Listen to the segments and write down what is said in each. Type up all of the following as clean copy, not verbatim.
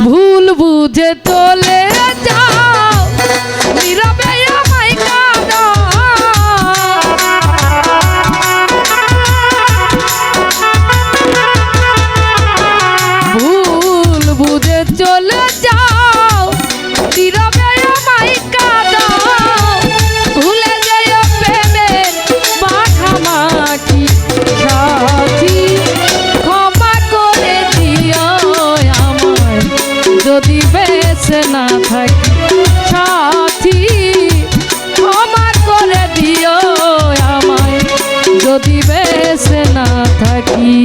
ভুল বুঝে চলে যাও নীরবে আমায় কাঁদাও ভুল বুঝে চলে যাও নীরবে আমায় কাঁদাও ভুলে যেও প্রেমের মাখামাখি সাথী ক্ষমা করে দিও আমায় যদি বেঁচে না থাকি সাথী ক্ষমা করে দিও আমায় যদি বেঁচে না থাকি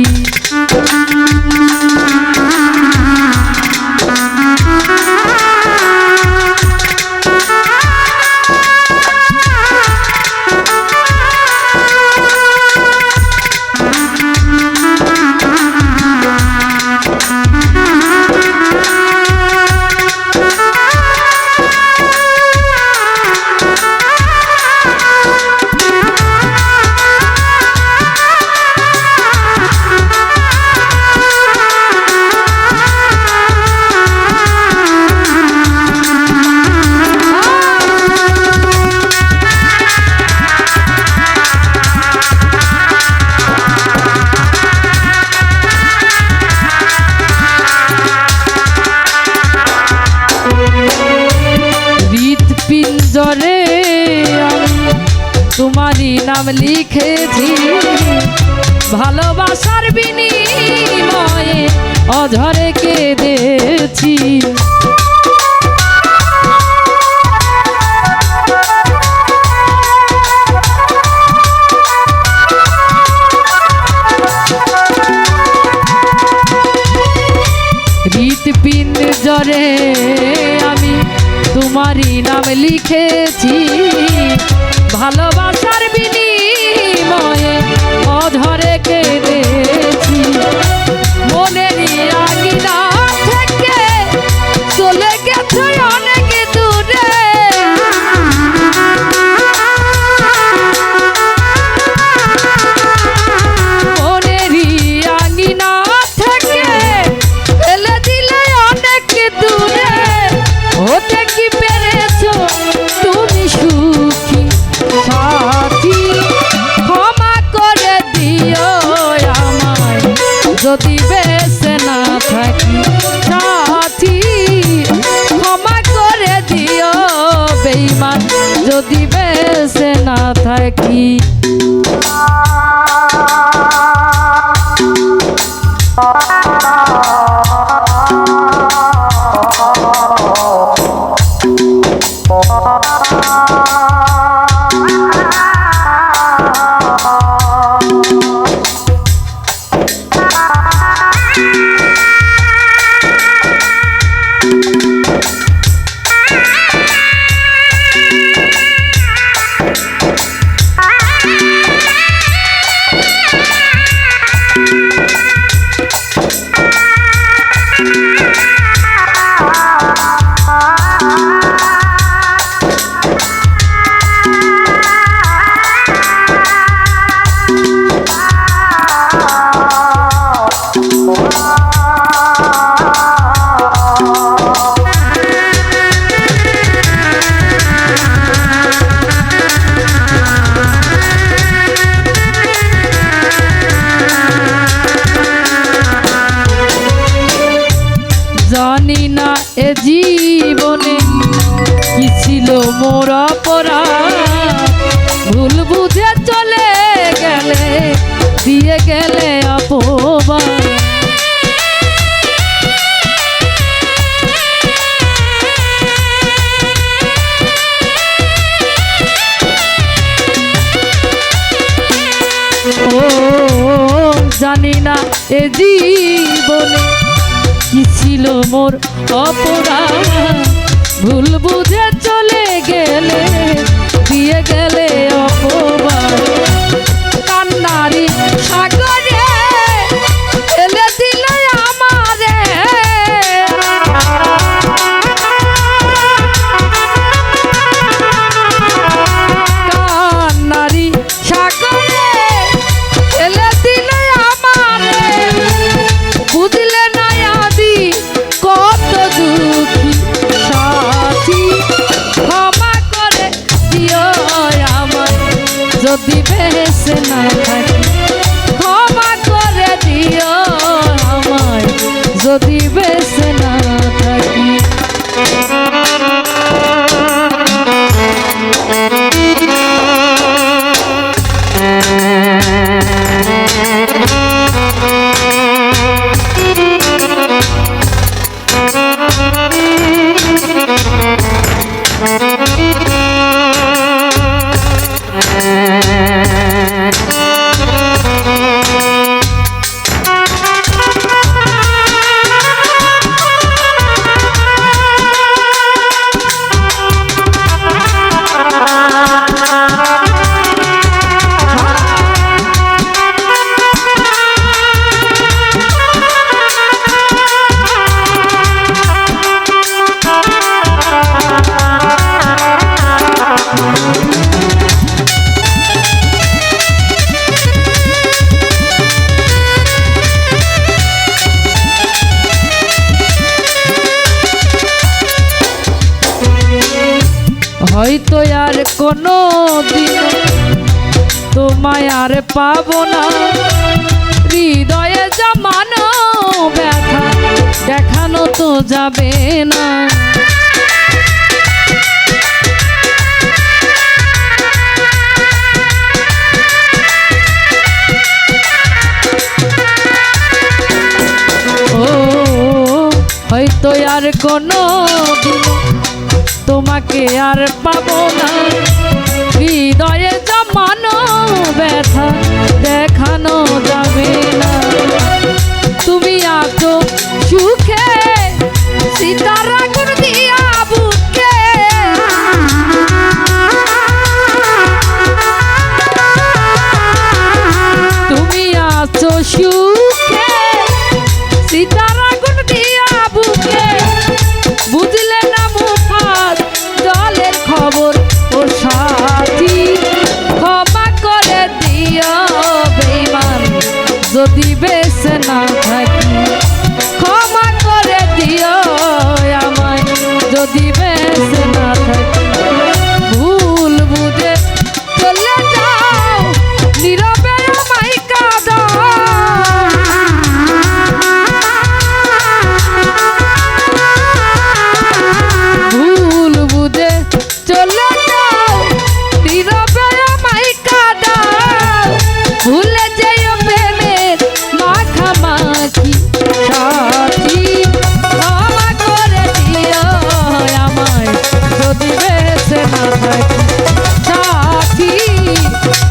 পিঞ্জরে তোমারই নাম লিখেছি ভালোবাসার বিনিময়ে অঝরে কেঁদেছি হৃৎপিঞ্জরে আমি তোমারই নাম লিখেছি ভালোবাসার বিনিময়ে অঝরে কেঁদেছি মনেরই আঙিনা থেকে চলে গেছে অনেক দূরে মনেরই আঙিনা থেকে ফেলে দিলে অনেক দূরে হতে কি পেরেছো তুমি সুখী সাথী ক্ষমা করে দিও আমায় যদি বেঁচে না থাকি সাথী ক্ষমা করে দিও বেঈমান যদি বেঁচে না থাকি জানি না এ জীবনে কি ছিল মোর অপরাধ ভুল বুঝে চলে গেলে দিয়ে গেলে অপবাদ ও জানি না এ জীবনে কি ছিল মোর অপরাধ ভুল বুঝে চলে গেলে দিয়ে গেলে অপবাদ কান্নারি সাগরে ফেলে দিলে আমারে কান্নারি সাগরে ফেলে দিলে আমারে বুঝলে না আদি কত হয়তো আর কোনো দিন তোমায় আর পাবো না, হৃদয়ে জমানো ব্যথা দেখানো তো যাবে না। হয়তো আর কোনো দিন তোমাকে আর পাবো না, হৃদয়ে জমানো ব্যথা দেখানো যাবে না। তুমি আছো সুখে সীতার আগুন দিয়া বুকে, তুমি আছো সুখে সীতার আগুন দিয়া বুকে, বুঝলে না মুফাস জলের খবর ও সাথী, ক্ষমা করে দিও বেঈমান যদি বেঁচে না থাকি, ক্ষমা করে দিও আমায় যদি বেঁচে না থাকি। ভুল বুঝে চলে যাও নীরবে আমায় কাঁদাও, ভুল বুঝে চলে যাও নীরবে আমায় কাঁদাও, ভুলে যেও প্রেমের মাখামাখি সাথী, ক্ষমা করে দিও আমায় যদি বেঁচে না থাকি সাথী,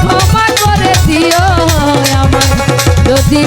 ক্ষমা করে দিও আমায় যদি